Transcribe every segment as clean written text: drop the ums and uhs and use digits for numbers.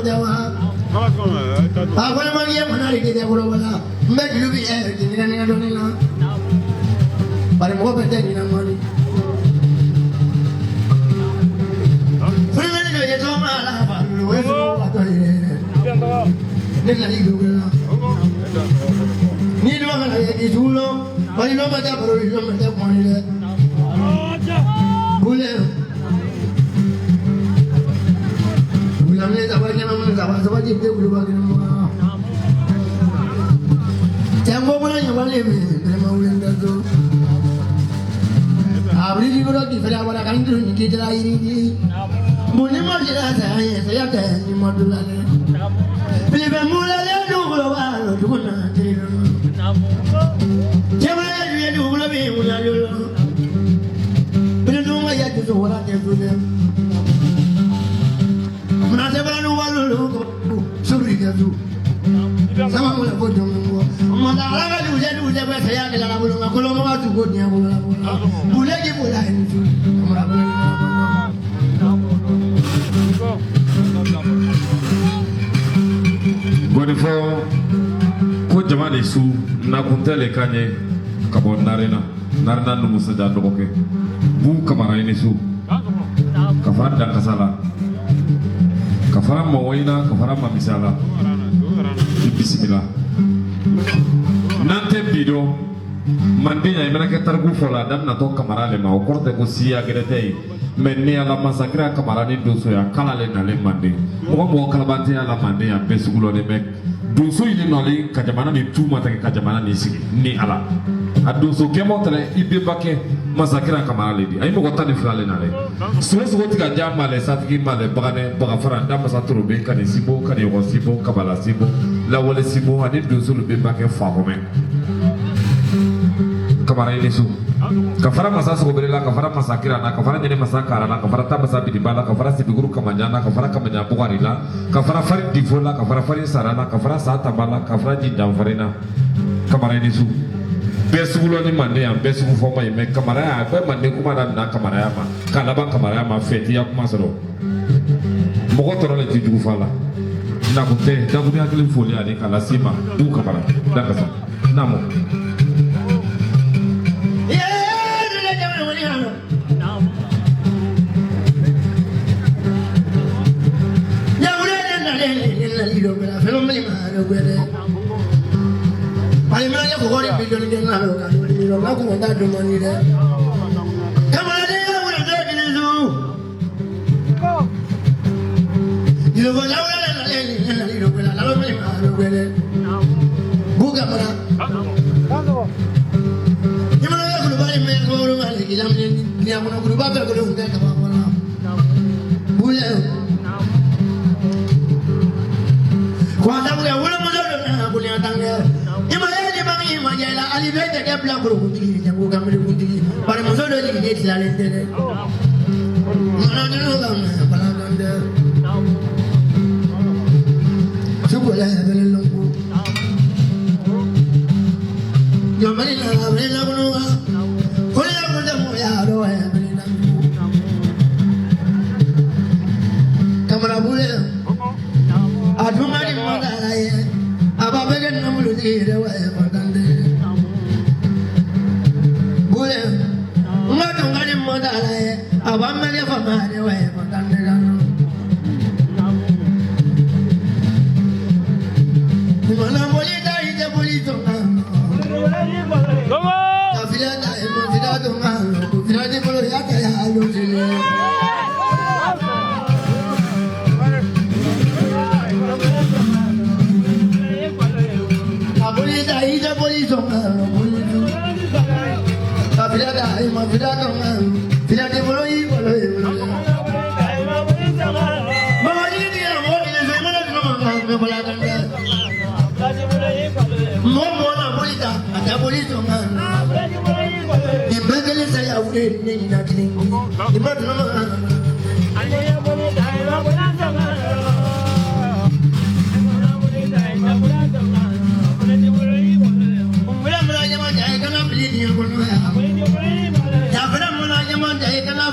Jawa. I want my young man to get a Walla. Make you be a but I'm over taking money. Need one is too long, but you know what that money. Bullet. We are made of what you do. Tambo, when you want to live, I really would give it out what I can do. Get it. Munima saya kan ni modulane. Bila mula dia dulu dulu na. Jangan dia dulu lebih mula dulu. Bila dulu ya tu orang dia dulu. Mana baru walu suri dia tu. Sama mula bodoh mula. Mana lagi dulu dia saya ke dalam bulungan. Kalau mau tu bodohnya bulungan. Boleh je boleh itu. Godifo ko jamane su na kuntele kanye kabon narena numu sada dokoke bu kamara ini su kafara dan kasala kafara mawaina kafara misala bismillah nante bido mandinya imena ke targu fola dam na to kamara le ma o korte ko siya gerete menni ala masakra kamara ni doso ya kala le na le mandi mo kalabante ala mandi ya besugulo ne mek doso ile no le kajamana ni tuma ta kajamana ni sigi ni ala adoso kemo tele ibe bake masakra kamara le di ay mo ko tani flale na le so tiga jama le satiki male bagane baga fara dam masatro be kan sibo kan yo sibo kabala sibo la wala sibo ani doso le be bake fa ko men kamara ini su kafara masa soberela kafara masakira na kafara nyene masakara na kafara tabasa bidibala kafara sibiguru kamanyana kafara kamanya bugarila kafara farid difola kafara farid sarana kafara sata bala kafara jindam farina kamara ini su besugulo ni mande ya besugu foma yeme kamara ya be mande kuma na kamara ya ma kalaba kamara ya ma feti ya kuma solo mogo torole tijugu fala na kunte da kuni akili foli ani kala sima du kamara dakasa namo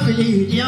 Fili,